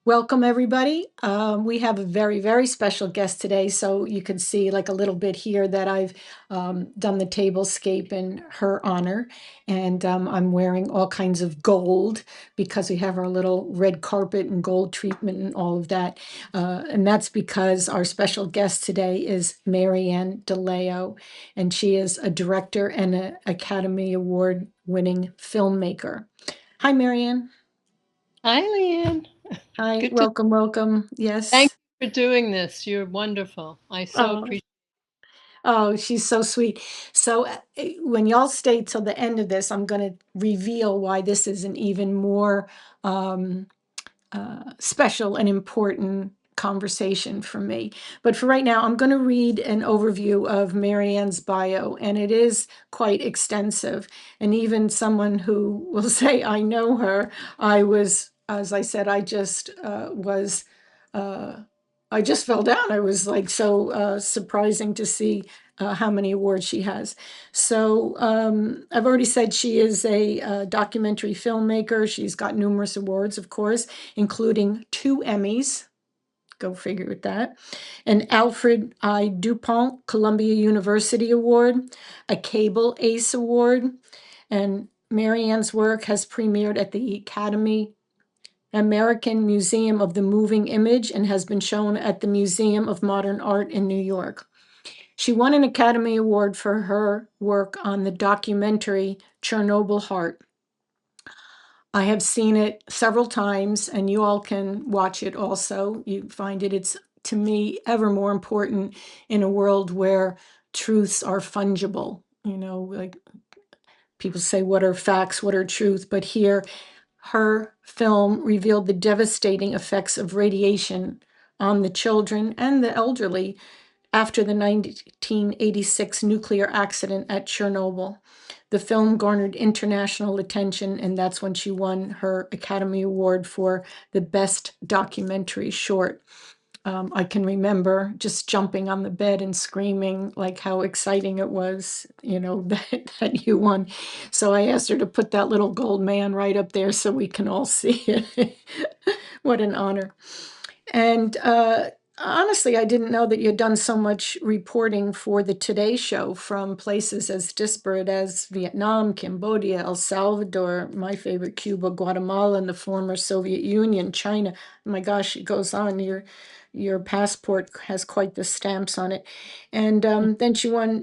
Welcome, everybody. We have a very, very special guest today. So you can see like a little bit here that I've done the tablescape in her honor. And I'm wearing all kinds of gold because we have our little red carpet and gold treatment and all of that. And that's because our special guest today is Maryann De Leo. And she is a director and an Academy Award winning filmmaker. Hi, Maryann. Hi, Leanne. Hi, Good to welcome, welcome. thank Yes. you for doing this. You're wonderful. I so Oh, appreciate. oh, she's so sweet. So when y'all stay till the end of this, I'm going to reveal why this is an even more um, special and important conversation for me. But for right now, I'm going to read an overview of Maryann's bio, and it is quite extensive. And even someone who will say, I know her, I was, as I said, uh, I just fell down. I was like so surprising to see how many awards she has. So I've already said she is a documentary filmmaker. She's got numerous awards, of course, including 2 Emmys. Go figure with that. An Alfred I. DuPont Columbia University Award, a Cable Ace Award, and Maryann's work has premiered at the Academy American Museum of the Moving Image and has been shown at the Museum of Modern Art in New York. She won an Academy Award for her work on the documentary Chernobyl Heart. I have seen it several times, and you all can watch it also. You find it's to me ever more important in a world where truths are fungible. Like people say, what are facts, what are truth? But here, her film revealed the devastating effects of radiation on the children and the elderly after the 1986 nuclear accident at Chernobyl. The film garnered international attention, and that's when she won her Academy Award for the Best Documentary Short. I can remember just jumping on the bed and screaming like how exciting it was, that you won. So I asked her to put that little gold man right up there so we can all see it. What an honor. And honestly, I didn't know that you'd done so much reporting for the Today Show from places as disparate as Vietnam, Cambodia, El Salvador, my favorite, Cuba, Guatemala, and the former Soviet Union, China. Oh my gosh, it goes on. Your passport has quite the stamps on it. And then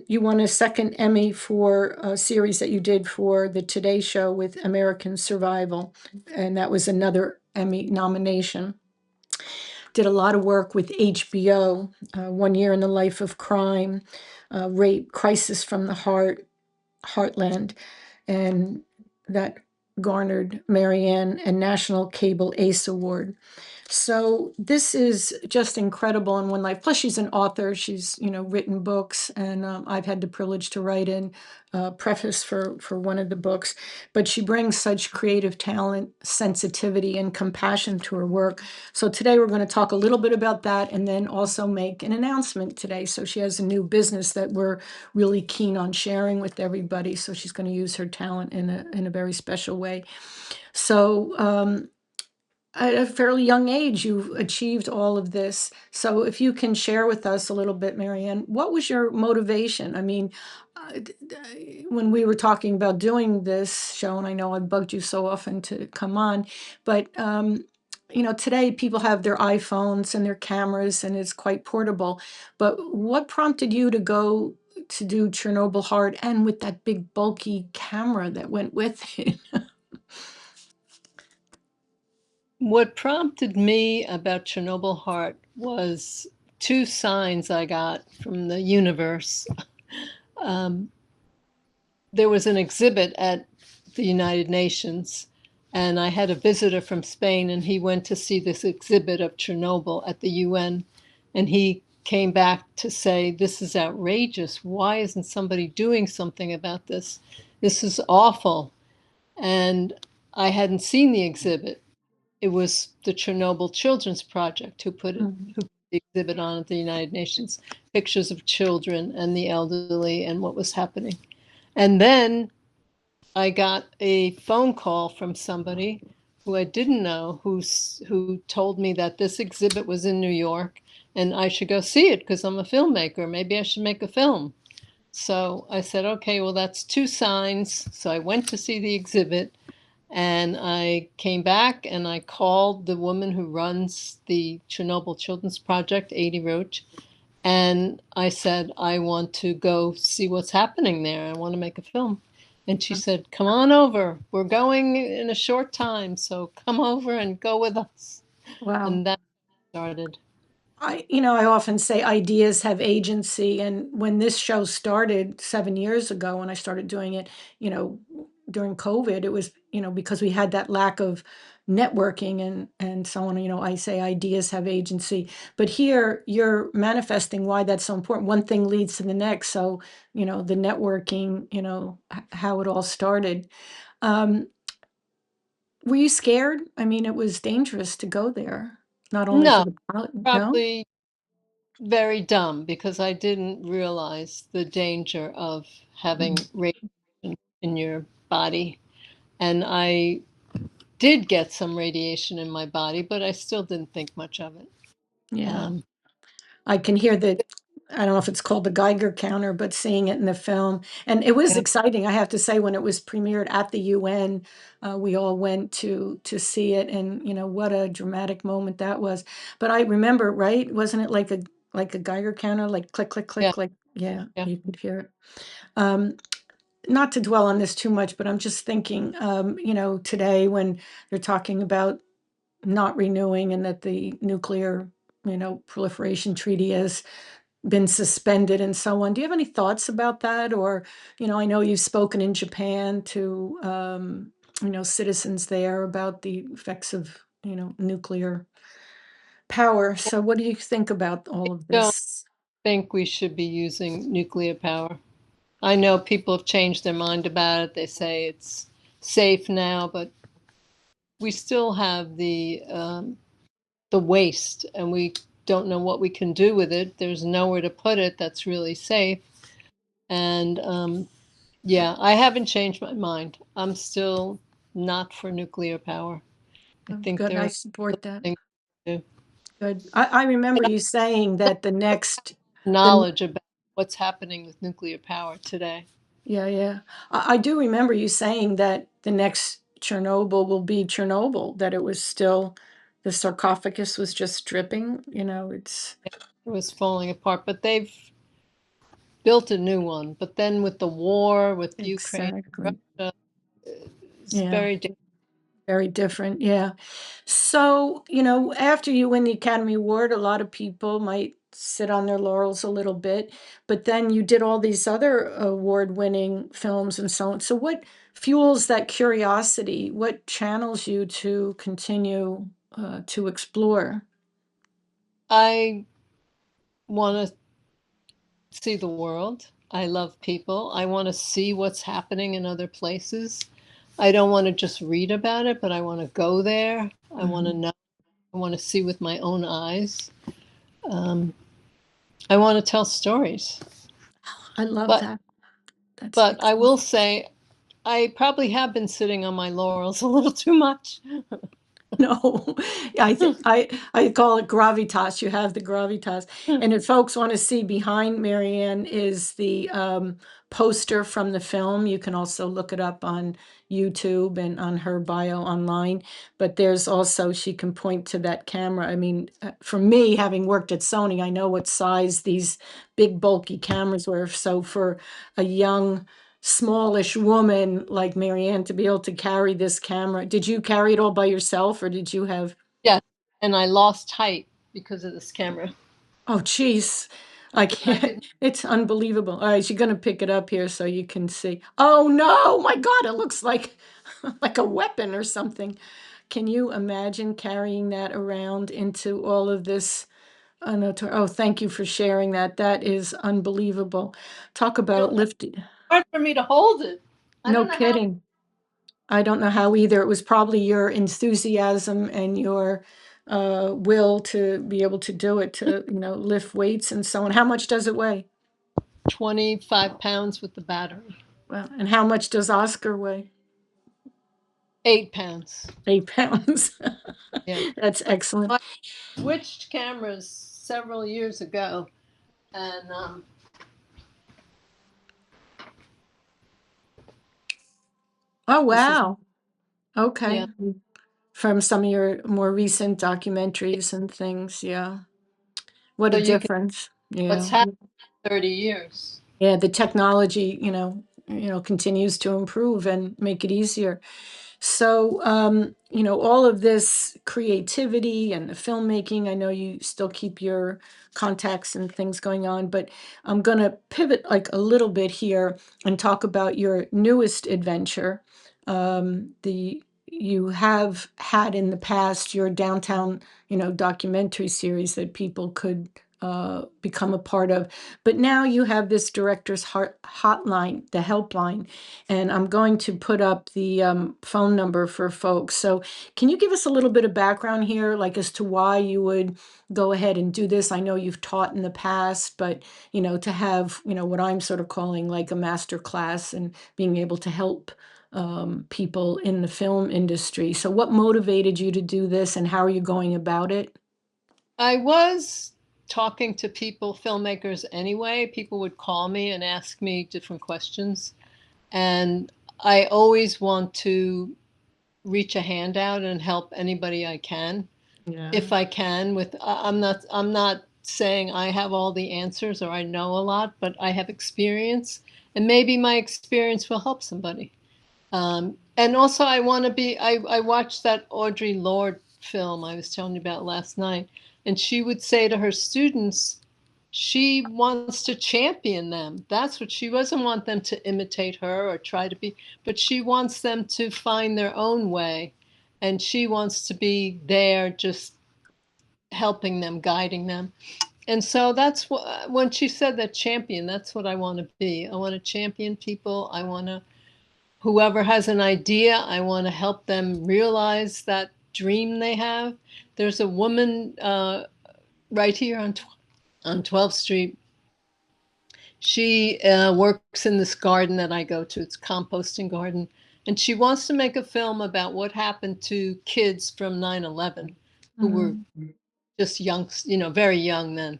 you won a second Emmy for a series that you did for the Today Show with American Survival. And that was another Emmy nomination. Did a lot of work with HBO, 1 Year in the Life of Crime, Rape, Crisis from the Heartland, and that garnered Maryann a National Cable Ace Award. So this is just incredible in one life. Plus, she's an author. She's written books, and I've had the privilege to write in preface for one of the books. But she brings such creative talent, sensitivity, and compassion to her work. So today we're going to talk a little bit about that, and then also make an announcement today. So she has a new business that we're really keen on sharing with everybody. So she's going to use her talent in a very special way. So at a fairly young age, you achieved all of this. So if you can share with us a little bit, Maryann, what was your motivation? I mean, when we were talking about doing this show, and I know I bugged you so often to come on, but today people have their iPhones and their cameras, and it's quite portable. But what prompted you to go to do Chernobyl Heart and with that big bulky camera that went with it? What prompted me about Chernobyl Heart was two signs I got from the universe. Um, there was an exhibit at the United Nations, and I had a visitor from Spain, and he went to see this exhibit of Chernobyl at the UN, and he came back to say, "This is outrageous. Why isn't somebody doing something about this? This is awful." And I hadn't seen the exhibit. It was the Chernobyl Children's Project who put the exhibit on at the United Nations, pictures of children and the elderly and what was happening. And then I got a phone call from somebody who I didn't know who told me that this exhibit was in New York and I should go see it because I'm a filmmaker. Maybe I should make a film. So I said, okay, well, that's two signs. So I went to see the exhibit and I came back and I called the woman who runs the Chernobyl Children's Project, Adi Roach, and I said, I want to go see what's happening there. I want to make a film. And she said, come on over. We're going in a short time. So come over and go with us. Wow. And that started. I often say ideas have agency. And when this show started 7 years ago, when I started doing it, you know, during COVID, it was, because we had that lack of networking and so on, I say ideas have agency. But here you're manifesting why that's so important. One thing leads to the next. So, the networking, how it all started. Um, were you scared? I mean, it was dangerous to go there, not only for No, the pilot, no? probably very dumb because I didn't realize the danger of having Mm. radiation in your body. And I did get some radiation in my body, but I still didn't think much of it. Yeah. Um, I can hear the I don't know if it's called the Geiger counter, but seeing it in the film. And it was yeah, exciting, I have to say, when it was premiered at the UN, we all went to see it, and what a dramatic moment that was. But I remember, right? Wasn't it like a Geiger counter, like click, click, yeah, click, like yeah, yeah. you could hear it. Um, Not to dwell on this too much, but I'm just thinking, today when they're talking about not renewing and that the nuclear, proliferation treaty has been suspended and so on. Do you have any thoughts about that? Or, I know you've spoken in Japan to, citizens there about the effects of, nuclear power. So what do you think about all of Don't this? think we should be using nuclear power. I know people have changed their mind about it. They say it's safe now, but we still have the waste, and we don't know what we can do with it. There's nowhere to put it that's really safe. And yeah, I haven't changed my mind. I'm still not for nuclear power. I Oh, think good, there I are support that. things to do. Good. I remember you saying that the Knowledge about what's happening with nuclear power today. yeah, yeah. I do remember you saying that the next Chernobyl will be Chernobyl, that it was still, the sarcophagus was just dripping, it's It was falling apart, but they've built a new one. But then with the war with Ukraine and exactly. Russia, it's Yeah, very different. very different. Yeah. So, after you win the Academy Award, a lot of people might sit on their laurels a little bit, but then you did all these other award-winning films and so on. So what fuels that curiosity? What channels you to continue to explore? I want to see the world. I love people. I want to see what's happening in other places. I don't want to just read about it, but I want to go there. I want to Mhm. know. I want to see with my own eyes. Um, I want to tell stories. I love But that. That's but I excellent. will say I probably have been sitting on my laurels a little too much. No, I call it gravitas. You have the gravitas. And if folks want to see behind Maryann is the poster from the film. You can also look it up on YouTube and on her bio online. But there's also, she can point to that camera. I mean, for me, having worked at Sony, I know what size these big bulky cameras were. So for a young smallish woman like Maryann to be able to carry this camera. Did you carry it all by yourself or did you have, Yes, and I lost height because of this camera. oh, geez, I I can't, could it's unbelievable. All right, you're going to pick it up here so you can see. Oh no, my God, it looks like, like a weapon or something. Can you imagine carrying that around into all of this? Oh, thank you for sharing that. That is unbelievable. Talk about feel lifting. hard for me to hold it. I No don't know how. kidding. I don't know how either. It was probably your enthusiasm and your will to be able to do it, to, lift weights and so on. How much does it weigh? 25 pounds with the battery. Well, and how much does Oscar weigh? 8 pounds. 8 pounds. Yeah. That's excellent. I switched cameras several years ago, and Oh, this is, wow. Okay. yeah. From some of your more recent documentaries and things. Yeah. What So a you can difference. what's Yeah. happened in 30 years. Yeah, the technology, continues to improve and make it easier. So, all of this creativity and the filmmaking, I know you still keep your contacts and things going on, but I'm going to pivot like a little bit here and talk about your newest adventure. The You have had in the past your downtown, documentary series that people could become a part of, but now you have this director's hotline, the helpline, and I'm going to put up the phone number for folks. So, can you give us a little bit of background here, like as to why you would go ahead and do this? I know you've taught in the past, but to have what I'm sort of calling like a master class and being able to help people in the film industry. So, what motivated you to do this, and how are you going about it? I was talking to people, filmmakers anyway. People would call me and ask me different questions. And I always want to reach a hand out and help anybody I can, Yeah. if I can. I'm not saying I have all the answers or I know a lot, but I have experience, and maybe my experience will help somebody. And also, I want to be. I watched that Audre Lorde film I was telling you about last night, and she would say to her students, she wants to champion them. That's what she doesn't want them to imitate her or try to be, but she wants them to find their own way, and she wants to be there, just helping them, guiding them. And so that's what when she said that champion, that's what I want to be. I want to champion people. I want to whoever has an idea, I want to help them realize that dream they have. There's a woman right here on 12th Street. She works in this garden that I go to. It's a composting garden. And she wants to make a film about what happened to kids from 9/11 who were Mhm. just young, very young then.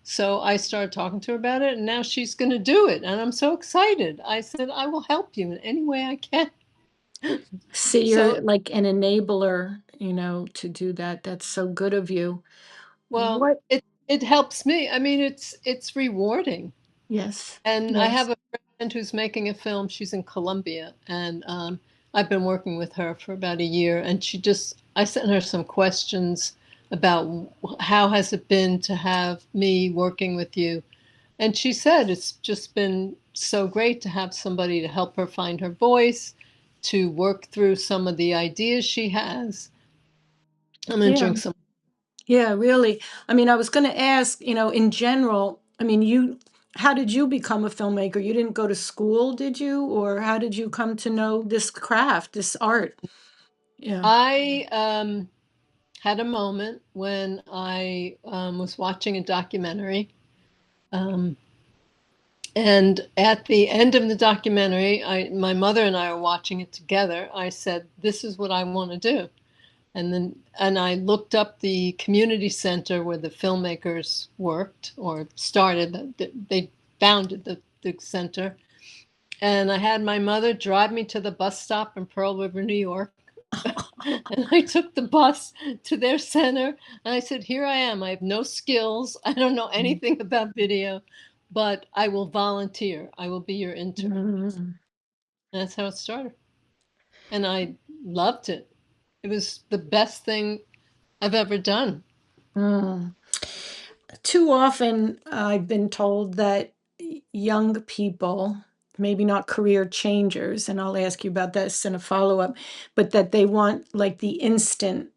So I started talking to her about it, and now she's going to do it. And I'm so excited. I said, I will help you in any way I can. See, So, you're like an enabler, to do that. That's so good of you. well, What? it helps me. I mean, it's rewarding. Yes, And I yes. have a friend who's making a film. She's in Colombia, and I've been working with her for about a year. And I sent her some questions about how has it been to have me working with you. And she said it's just been so great to have somebody to help her find her voice, to work through some of the ideas she has. I'm going to Yeah, drink some. yeah, really. I mean, I was going to ask, in general, I mean, how did you become a filmmaker? You didn't go to school, did you? Or how did you come to know this craft, this art? Yeah. I had a moment when I was watching a documentary. Um, and at the end of the documentary, my mother and I are watching it together. I said, "This is what I want to do." And I looked up the community center where the filmmakers worked or started. They founded the center. And I had my mother drive me to the bus stop in Pearl River, New York. And I took the bus to their center and I said, here I am. I have no skills. I don't know anything about video, but I will volunteer. I will be your intern. Mm. And that's how it started. And I loved it. It was the best thing I've ever done. Mm. Too often, I've been told that young people, maybe not career changers, and I'll ask you about this in a follow up, but that they want like the instant,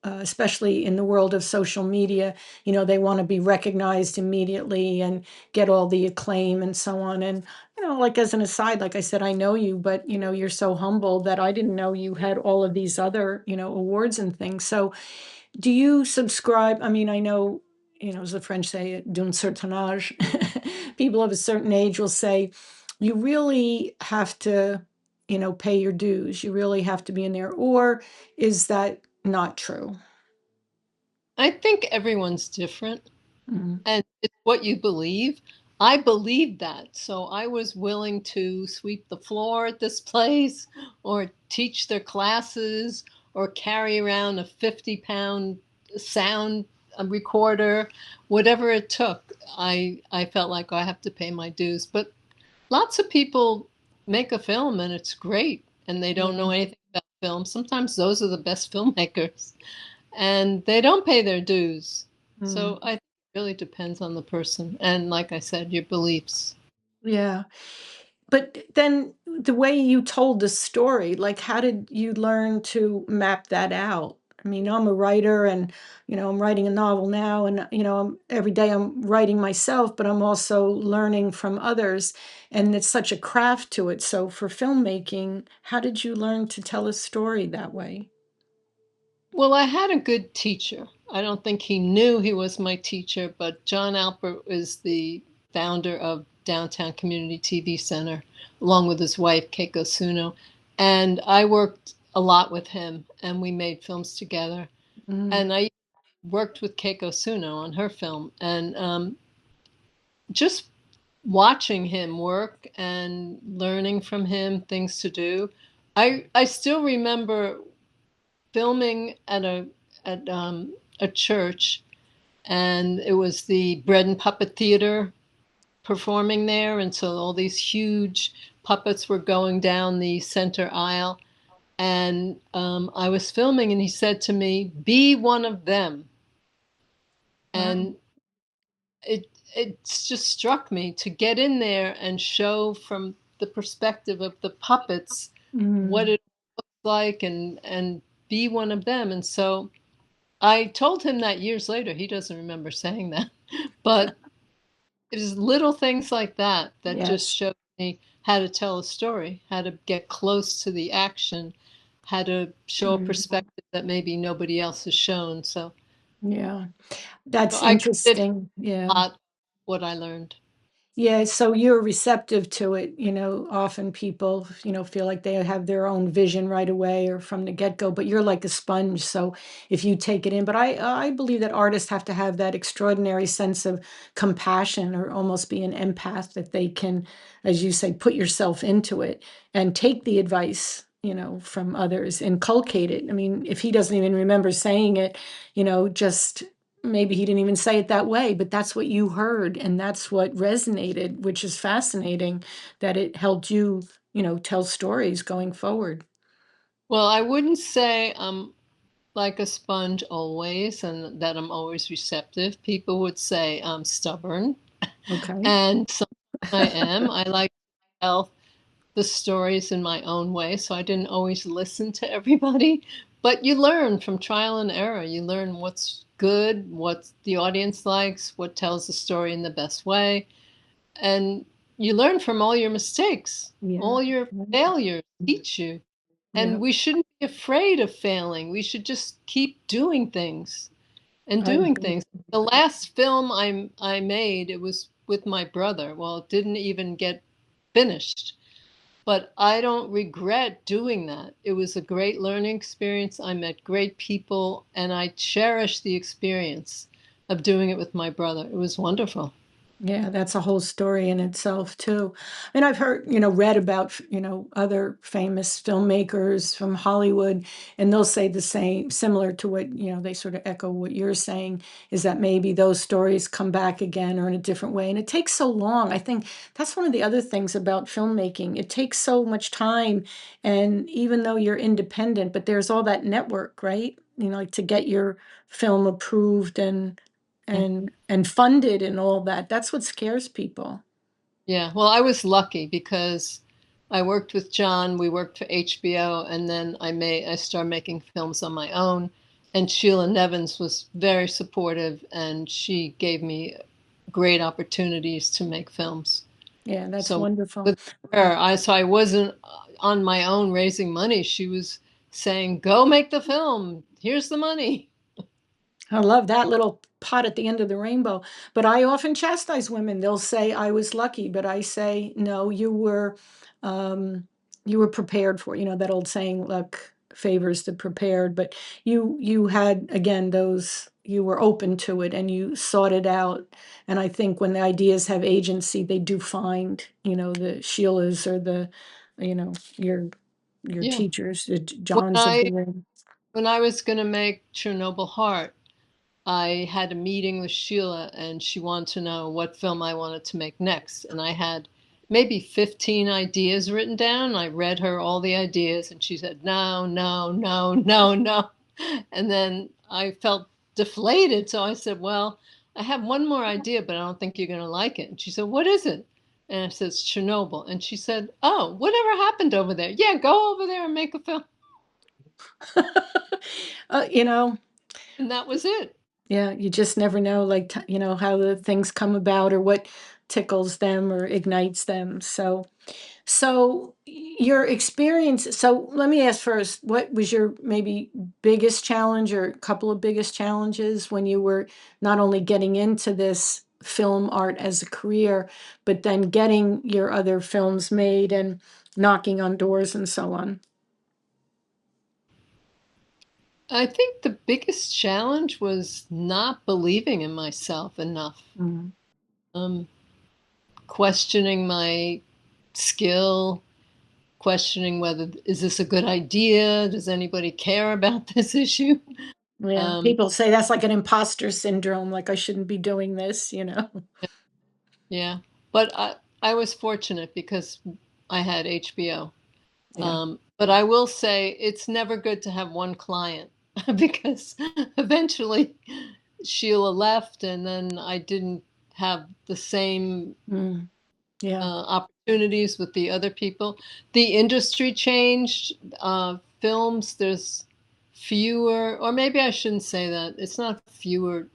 especially in the world of social media, they want to be recognized immediately and get all the acclaim and so on. And, like as an aside, like I said, I know you, but, you're so humble that I didn't know you had all of these other, awards and things. So, do you subscribe? I mean, I know, as the French say, d'un certain âge, people of a certain age will say, you really have to, pay your dues. You really have to be in there. Or is that not true? I think everyone's different. Mm. And it's what you believe. I believed that. So I was willing to sweep the floor at this place or teach their classes or carry around a 50-pound sound recorder, whatever it took. I felt like I have to pay my dues. But lots of people make a film and it's great and they don't Yeah. know anything about film. Sometimes those are the best filmmakers and they don't pay their dues. Mm. So I think it really depends on the person. And like I said, your beliefs. Yeah. But then the way you told the story, like how did you learn to map that out? I mean, I'm a writer and, I'm writing a novel now and, every day I'm writing myself, but I'm also learning from others. And it's such a craft to it. So for filmmaking, how did you learn to tell a story that way? Well, I had a good teacher. I don't think he knew he was my teacher, but John Alpert is the founder of Downtown Community TV Center, along with his wife, Keiko Suno. And I worked a lot with him, and we made films together. Mm. And I worked with Keiko Suno on her film. And just watching him work and learning from him things to do. I still remember filming at a church, and it was the Bread and Puppet Theater performing there, and so all these huge puppets were going down the center aisle, and I was filming, and he said to me, "Be one of them," Wow. and it just struck me to get in there and show from the perspective of the puppets what Mm. it looks like and be one of them. And so I told him that years later. He doesn't remember saying that, but it is little things like that that just Yes. show me how to tell a story, how to get close to the action, how to show a Mm. perspective that maybe nobody else has shown. Yeah. So That's I credit interesting. a Yeah. lot what I learned. Yeah, so you're receptive to it. Often people, feel like they have their own vision right away or from the get-go, but you're like a sponge. So if you take it in, but I believe that artists have to have that extraordinary sense of compassion or almost be an empath that they can, as you say, put yourself into it and take the advice, from others, inculcate it. I mean, if he doesn't even remember saying it, just maybe he didn't even say it that way, but that's what you heard and that's what resonated, which is fascinating that it helped you, tell stories going forward. Well, I wouldn't say I'm like a sponge always and that I'm always receptive. People would say I'm stubborn, Okay. and sometimes I am. I like to tell the stories in my own way, so I didn't always listen to everybody. But you learn from trial and error. You learn what's good, what the audience likes, what tells the story in the best way. And you learn from all your mistakes, Yeah. all your failures teach you. Yeah. And we shouldn't be afraid of failing. We should just keep doing things and I doing agree. things. The last film I made, it was with my brother. Well, it didn't even get finished, but I don't regret doing that. It was a great learning experience. I met great people, and I cherish the experience of doing it with my brother. It was wonderful. Yeah, that's a whole story in itself too. And I've heard, read about, other famous filmmakers from Hollywood, and they'll say the same, similar to what, they sort of echo what you're saying, is that maybe those stories come back again or in a different way. And it takes so long. I think that's one of the other things about filmmaking. It takes so much time. And even though you're independent, but there's all that network, right? Like to get your film approved and funded and all that. That's what scares people. Yeah, well, I was lucky because I worked with John, we worked for HBO, and then I started making films on my own. And Sheila Nevins was very supportive, and she gave me great opportunities to make films. Yeah, that's So wonderful. with her, I wasn't on my own raising money. She was saying, "Go make the film. Here's the money." I love that little pot at the end of the rainbow. But I often chastise women. They'll say I was lucky, but I say no, you were um, you were prepared for, that old saying, luck favors the prepared, but you had, again, those, you were open to it and you sought it out. And I think when the ideas have agency, they do find, the Sheilas or the, your Yeah. teachers, the When Johns of the I room. when I was going to make Chernobyl Heart, I had a meeting with Sheila and she wanted to know what film I wanted to make next. And I had maybe 15 ideas written down. I read her all the ideas and she said, no, no, no, no, no. And then I felt deflated. So I said, well, I have one more idea, but I don't think you're going to like it. And she said, what is it? And I said, it's Chernobyl. And she said, oh, whatever happened over there? Yeah, go over there and make a film. uh, you know, And that was it. yeah, you just never know, like, how the things come about or what tickles them or ignites them. So your experience, so let me ask first, what was your maybe biggest challenge or a couple of biggest challenges when you were not only getting into this film art as a career, but then getting your other films made and knocking on doors and so on? I think the biggest challenge was not believing in myself enough, Mm. um, questioning my skill, questioning whether is this a good idea? Does anybody care about this issue? Yeah, Um, people say that's like an imposter syndrome, like I shouldn't be doing this. yeah, but I was fortunate because I had HBO. Yeah. But I will say it's never good to have one client because eventually Sheila left, and then I didn't have the same Mm. Yeah. opportunities with the other people. The industry changed. Films, there's fewer, or maybe I shouldn't say that. It's not fewer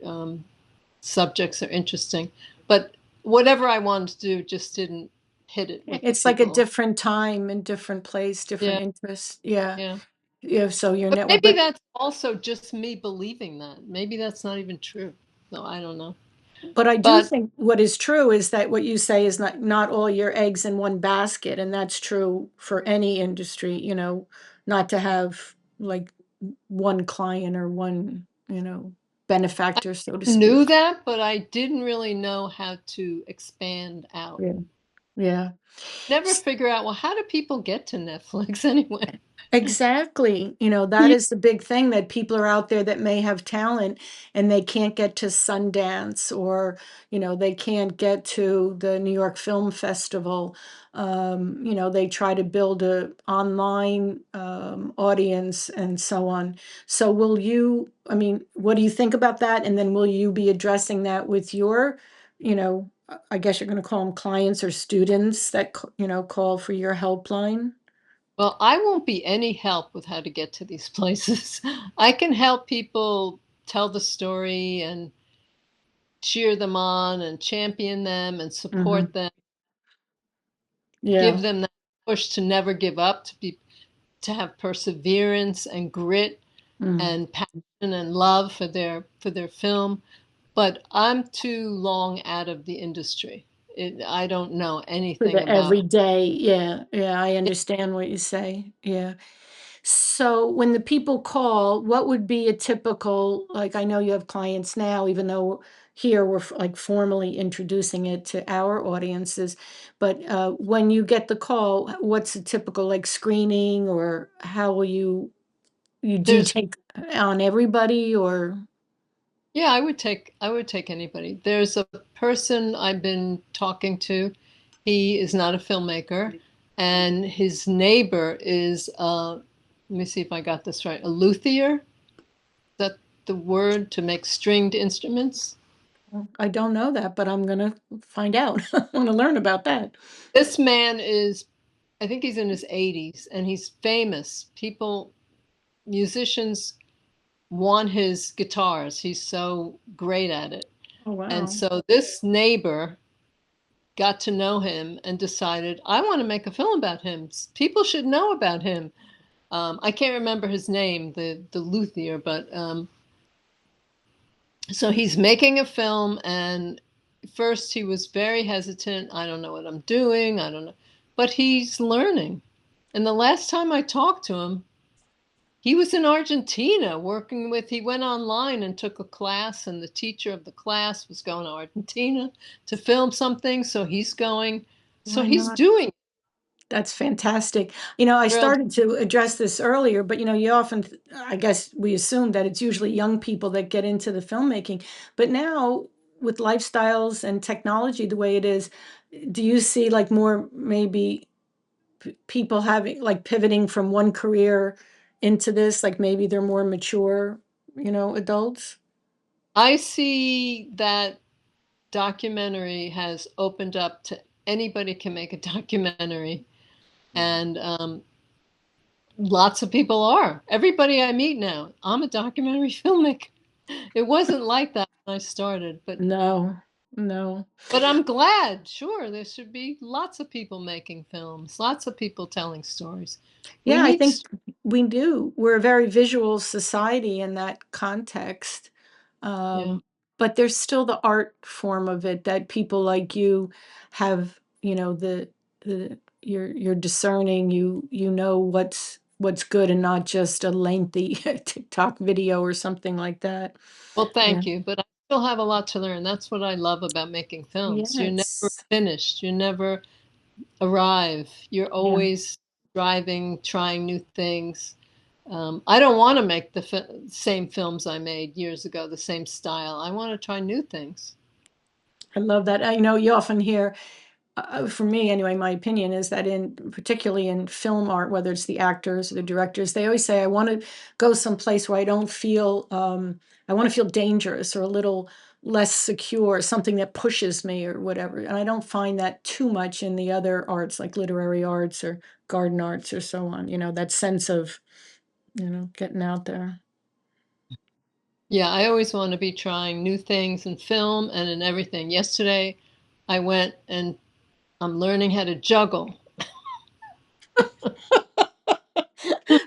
subjects are interesting, but whatever I wanted to do just didn't hit it with the It's like a people. different time and different place, different Yeah, interests. Yeah. yeah. Yeah. So your But network, maybe but that's also just me believing that. Maybe that's not even true. So I don't know. I do But think what is true is that what you say is not all your eggs in one basket, and that's true for any industry, not to have like one client or one, benefactor, so to I knew speak. that, but I didn't really know how to expand out. Yeah. Yeah. Never figure out, well, how do people get to Netflix anyway? Exactly. That Yeah. is the big thing, that people are out there that may have talent and they can't get to Sundance, or, they can't get to the New York Film Festival. They try to build a online audience and so on. So I mean, what do you think about that? And then will you be addressing that with your, I guess you're going to call them clients or students that, call for your helpline? Well, I won't be any help with how to get to these places. I can help people tell the story and cheer them on and champion them and Hmm. support them, give Yeah. them that push to never give up, to have perseverance and grit Mm. and passion and love for their film. But I'm too long out of the industry. I don't know For anything the about. everyday, yeah, yeah, I understand what you say, yeah. So when the people call, what would be a typical, like, I know you have clients now, even though here we're like formally introducing it to our audiences, but when you get the call, what's a typical like screening, or how will you do There's take on everybody, or? Yeah, I would take anybody. There's a person I've been talking to. He is not a filmmaker, and his neighbor is let me see if I got this right. A luthier. Is that the word to make stringed instruments? I don't know that, but I'm gonna find out. I want to learn about that. This man is, I think he's in his 80s, and he's famous. Musicians want his guitars. He's so great at it. Oh, And wow. so this neighbor got to know him and decided, I want to make a film about him. People should know about him. I can't remember his name, the luthier, but so he's making a film, and first he was very hesitant. I don't know what I'm doing. I don't know, but he's learning. And the last time I talked to him, he was in Argentina working with, he went online and took a class, and the teacher of the class was going to Argentina to film something. So he's going, so Why he's not? doing That's fantastic. I it. started to address this earlier, but you often, I guess we assume that it's usually young people that get into the filmmaking. But now, with lifestyles and technology the way it is, do you see like more maybe people having like pivoting from one career into this? Like maybe they're more mature, adults? I see that documentary has opened up to anybody can make a documentary, and lots of people are. Everybody I meet now, I'm a documentary filmmaker. It wasn't like that when I started, No, no. but I'm glad. Sure, there should be lots of people making films, lots of people telling stories. We Yeah, I need think we do. We're a very visual society in that context. yeah. Um, but there's still the art form of it that people like you have, you're discerning, you know what's good and not just a lengthy TikTok video or something like that. Well, Yeah. thank you, but I still have a lot to learn. That's what I love about making films. You're never Yes. finished. You never arrive. You're Yeah. always striving, trying new things. I don't want to make the same films I made years ago, the same style. I want to try new things. I love that. You often hear for me anyway, my opinion is that particularly in film art, whether it's the actors or the directors, they always say, I want to go someplace where I don't feel, I want to feel dangerous or a little less secure, something that pushes me or whatever. And I don't find that too much in the other arts, like literary arts or garden arts or so on, that sense of, getting out there. Yeah, I always want to be trying new things in film and in everything. Yesterday, I went and I'm learning how to juggle.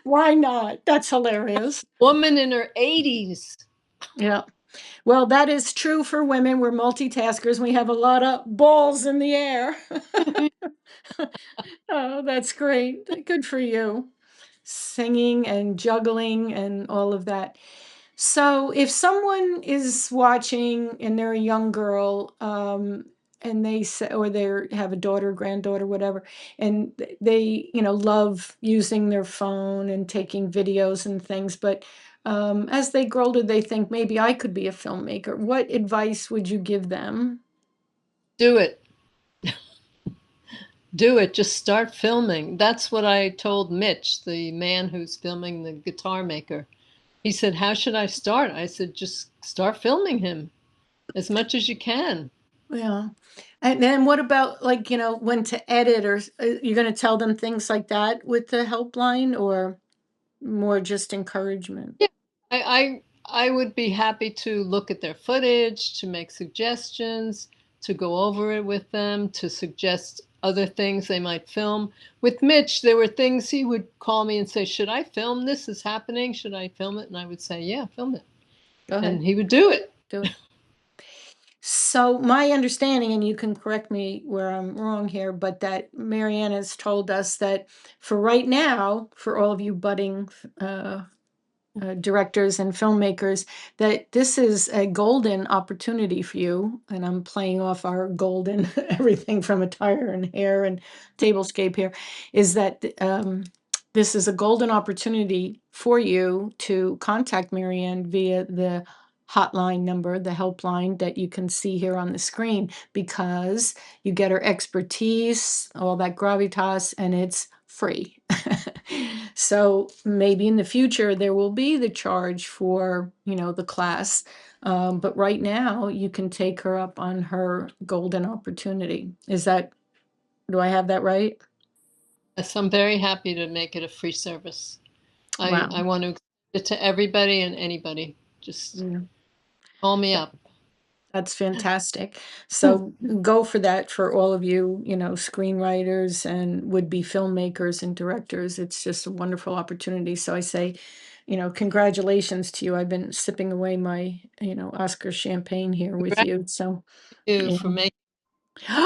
Why not? That's hilarious. Woman in her 80s. Yeah. Well, that is true for women. We're multitaskers. We have a lot of balls in the air. Oh, that's great. Good for you. Singing and juggling and all of that. So, if someone is watching and they're a young girl, and they say, or they have a daughter, granddaughter, whatever, and they, love using their phone and taking videos and things, but as they grow older, they think maybe I could be a filmmaker. What advice would you give them? Do it. Do it. Just start filming. That's what I told Mitch, the man who's filming the guitar maker. He said, how should I start? I said, just start filming him as much as you can. Yeah. And then what about like, when to edit or you're going to tell them things like that with the helpline or more just encouragement? Yeah, I would be happy to look at their footage, to make suggestions, to go over it with them, to suggest other things they might film. With Mitch, there were things he would call me and say, should I film this? Is happening? Should I film it? And I would say, yeah, film it. Go And ahead. he would do it. Do it. So my understanding, and you can correct me where I'm wrong here, but that Maryann has told us that for right now, for all of you budding uh, directors and filmmakers, that this is a golden opportunity for you. And I'm playing off our golden everything from attire and hair and tablescape here, is that this is a golden opportunity for you to contact Maryann via the hotline number, the helpline that you can see here on the screen, because you get her expertise, all that gravitas, and it's free. So maybe in the future there will be the charge for, the class. But right now you can take her up on her golden opportunity. Do I have that right? Yes, I'm very happy to make it a free service. I Wow. want to extend it to everybody and anybody. Just Yeah. call me up. That's fantastic. So go for that for all of you, screenwriters and would-be filmmakers and directors. It's just a wonderful opportunity. So I say, congratulations to you. I've been sipping away my, Oscar champagne here with Congratulations you. So, you yeah. for making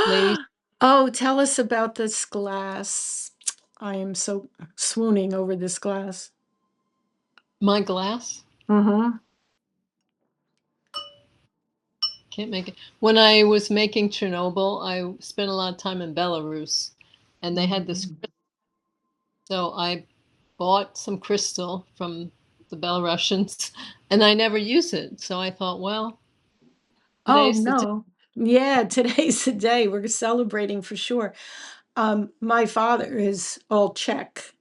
ladies. Oh, tell us about this glass. I am so swooning over this glass. My glass? Mm-hmm. Can't make it. When I was making Chernobyl, I spent a lot of time in Belarus, and they had this. Mm-hmm. So I bought some crystal from the Belarusians, and I never use it. So I thought, well, Oh today's the day. no. Yeah, today's the day. We're celebrating for sure. My father is all Czech,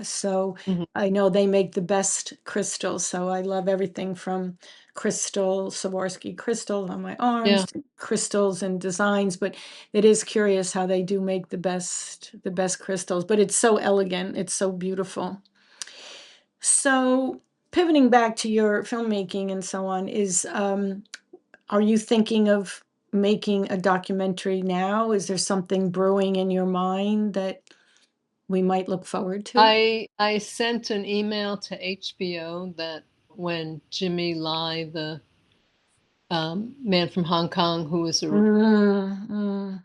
so Mhm. I know they make the best crystals. So I love everything from crystal, Swarovski crystals on my arms, Yeah, to crystals and designs. But it is curious how they do make the best crystals. But it's so elegant. It's so beautiful. So pivoting back to your filmmaking and so on, are you thinking of making a documentary now? Is there something brewing in your mind that we might look forward to? I sent an email to HBO that when Jimmy Lai, the man from Hong Kong, who was Mm, mm.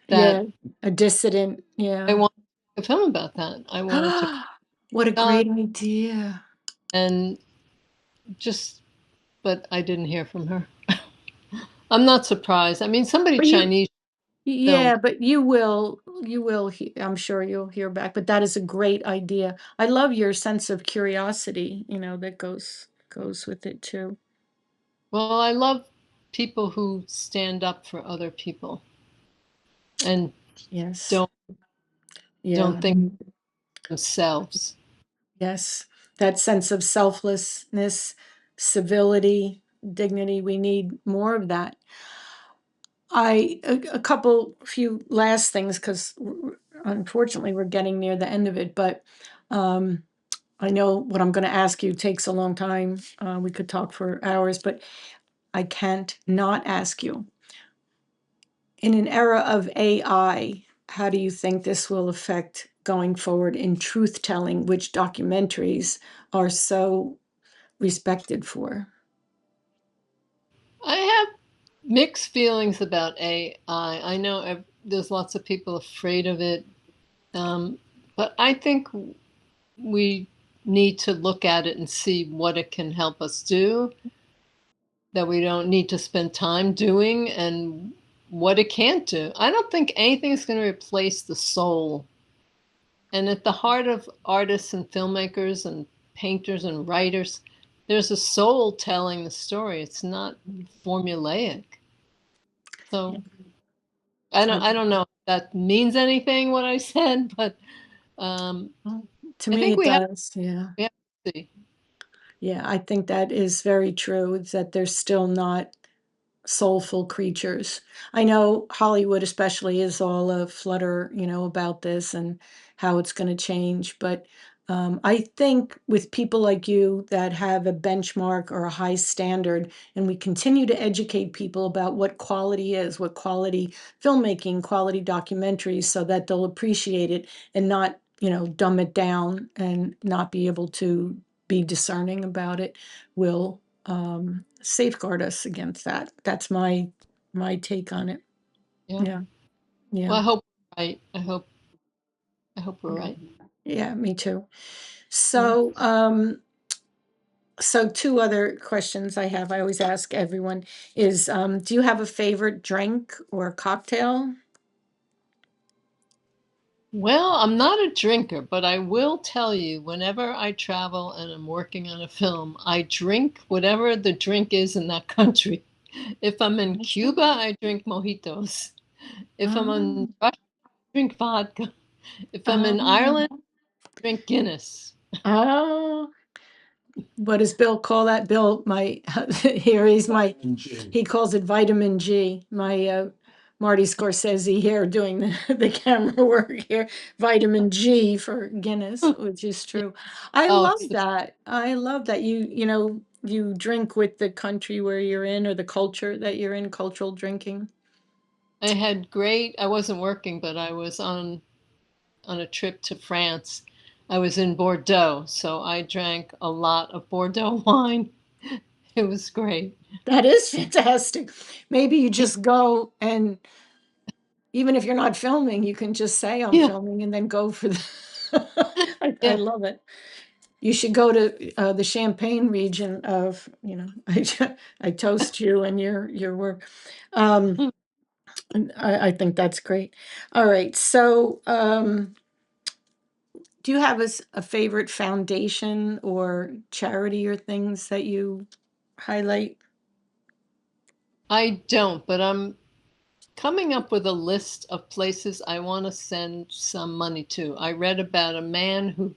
that Yeah, a dissident. I Yeah. wanted a film about that. I wanted to What a on great idea. and just, but I didn't hear from her. I'm not surprised. I mean, somebody But you, Chinese film. yeah, but you will, I'm sure you'll hear back, but that is a great idea. I love your sense of curiosity, that goes with it too. Well, I love people who stand up for other people and Yes. don't Yeah. don't think themselves. Yes, that sense of selflessness, civility, dignity, we need more of that. A couple, few last things, because unfortunately we're getting near the end of it, but um, I know what I'm going to ask you takes a long time. We could talk for hours, but I can't not ask you. In an era of AI, how do you think this will affect going forward in truth telling, which documentaries are so respected for? I have mixed feelings about AI. I know there's lots of people afraid of it, um, but I think we need to look at it and see what it can help us do that we don't need to spend time doing and what it can't do. I don't think anything's going to replace the soul. And at the heart of artists and filmmakers and painters and writers, there's a soul telling the story. It's not formulaic. So I, I don't know if that means anything what I said, but um, well, to I me, think it does. Yeah. we have to see. Yeah. I think that is very true. It's that they're still not soulful creatures. I know Hollywood especially is all a flutter, about this and how it's going to change. But I think with people like you that have a benchmark or a high standard, and we continue to educate people about what quality is, what quality filmmaking, quality documentaries, so that they'll appreciate it and not, dumb it down and not be able to be discerning about it, will safeguard us against that. That's my take on it. Yeah. Yeah, yeah, Well, I hope we're right. I hope we're yeah, right. yeah. Me too. Yeah. So two other questions I have. I always ask everyone is, do you have a favorite drink or cocktail? Well, I'm not a drinker, but I will tell you, whenever I travel and I'm working on a film, I drink whatever the drink is in that country. If I'm in Cuba, I drink mojitos. If I'm in Um, Russia, I drink vodka. If I'm in um, Ireland, I drink Guinness. oh, what does Bill call that? Bill, my here he's my he calls it vitamin G. My Marty Scorsese here doing the camera work here. Vitamin G for Guinness, which is Yeah. true. I Oh, love it's the that. I love that you drink with the country where you're in or the culture that you're in, cultural drinking. I had great, I wasn't working, but I was on a trip to France. I was in Bordeaux, so I drank a lot of Bordeaux wine. It was great. That is fantastic. Maybe you just go and even if you're not filming, you can just say I'm Yeah, filming and then go for the. I yeah. love it. You should go to the Champagne region of, I toast you and your work. Um, Mm. and I think that's great. All right. So, do you have a favorite foundation or charity or things that you highlight? I don't, but I'm coming up with a list of places I want to send some money to. I read about a man who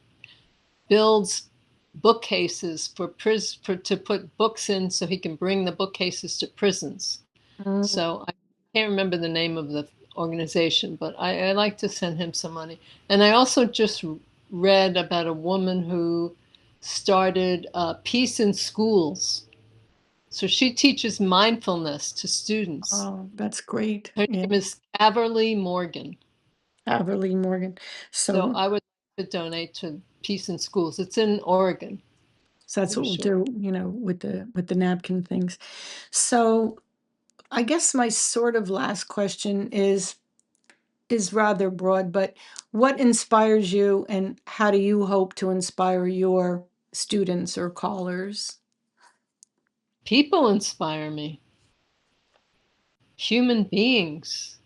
builds bookcases for to put books in so he can bring the bookcases to prisons. Mm. So I can't remember the name of the organization, but I like to send him some money. And I also just read about a woman who started Peace in Schools. So she teaches mindfulness to students. Oh, that's great. Her Yeah. name is Caverly Morgan. Haverly Morgan. So So, I would like to donate to Peace in Schools. It's in Oregon, so that's pretty what we'll sure. do, with the napkin things. So I guess my sort of last question is rather broad, but what inspires you and how do you hope to inspire your students or callers? People inspire me, human beings.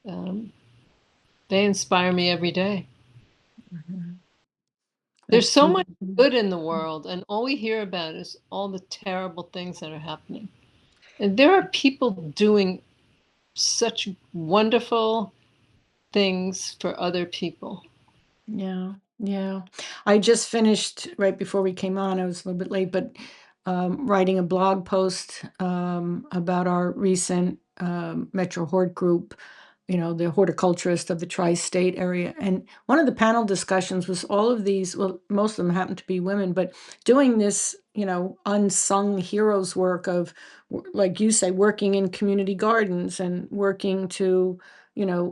Um, they inspire me every day. Mhm. That's There's so much beautiful. good in the world, and all we hear about is all the terrible things that are happening. And there are people doing such wonderful things for other people. Yeah, yeah. I just finished right before we came on. I was a little bit late, but writing a blog post about our recent Metro Hort group, the horticulturist of the tri-state area. And one of the panel discussions was all of these, well, most of them happen to be women, but doing this, unsung heroes work of, like you say, working in community gardens and working to,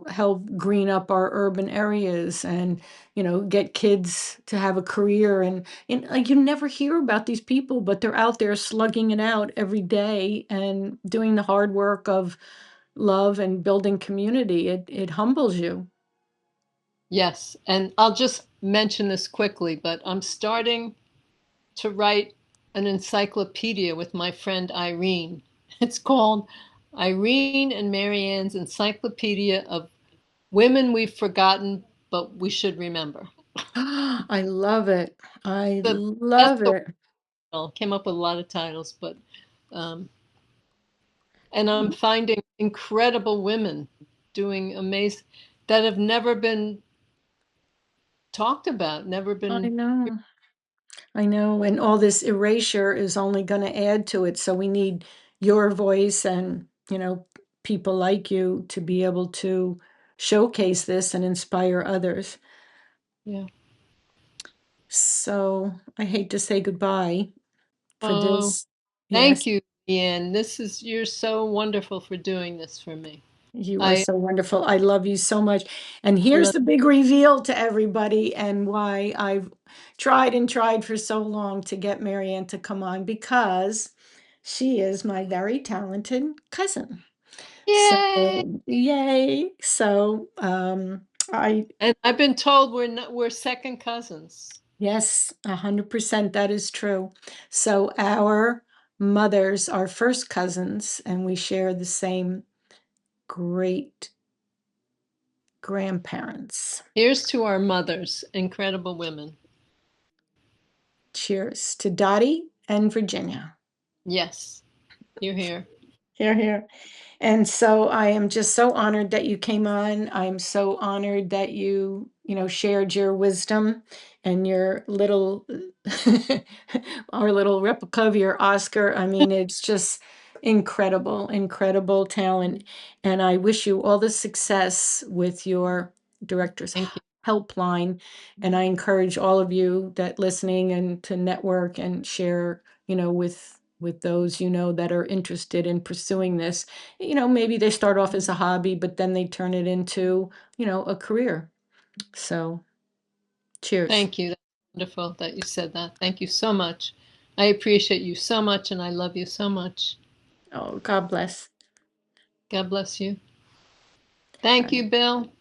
help green up our urban areas and get kids to have a career and like you never hear about these people, but they're out there slugging it out every day and doing the hard work of love and building community. It humbles you. Yes, and I'll just mention this quickly, but I'm starting to write an encyclopedia with my friend Irene. It's called Irene and Maryann's Encyclopedia of Women We've Forgotten, but We Should Remember. I love it. I That's love the it. title. Came up with a lot of titles, but um, and I'm finding incredible women doing amazing that have never been talked about, never I been. know. I know. And all this erasure is only going to add to it. So we need your voice and, people like you to be able to showcase this and inspire others. Yeah. So I hate to say goodbye for Oh, this. thank Yes, you, Ian. You're so wonderful for doing this for me. you are I so wonderful. I love you so much. And here's love, the big reveal to everybody and why I've tried and tried for so long to get Maryann to come on because she is my very talented cousin. yay! So, yay. So, I, And I've been told we're second cousins. yes, 100% that is true. So, our mothers are first cousins, and we share the same great grandparents. Here's to our mothers, incredible women. Cheers to Dottie and Virginia. Yes, you're here. Here, here. And so I am just so honored that you came on. I'm so honored that you shared your wisdom and your little, our little replica of your Oscar. I mean, it's just incredible, incredible talent. And I wish you all the success with your director's Thank you. helpline. And I encourage all of you that listening and to network and share, with those that are interested in pursuing this. Maybe they start off as a hobby, but then they turn it into, a career. So, cheers. Thank you. That's wonderful that you said that. Thank you so much. I appreciate you so much and I love you so much. Oh, God bless. God bless you. Thank you, Bill.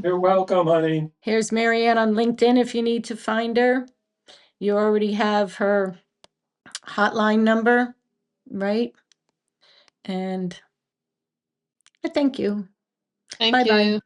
You're welcome, honey. Here's Maryann on LinkedIn if you need to find her. You already have her hotline number, right? And I thank you. Thank Bye-bye. you.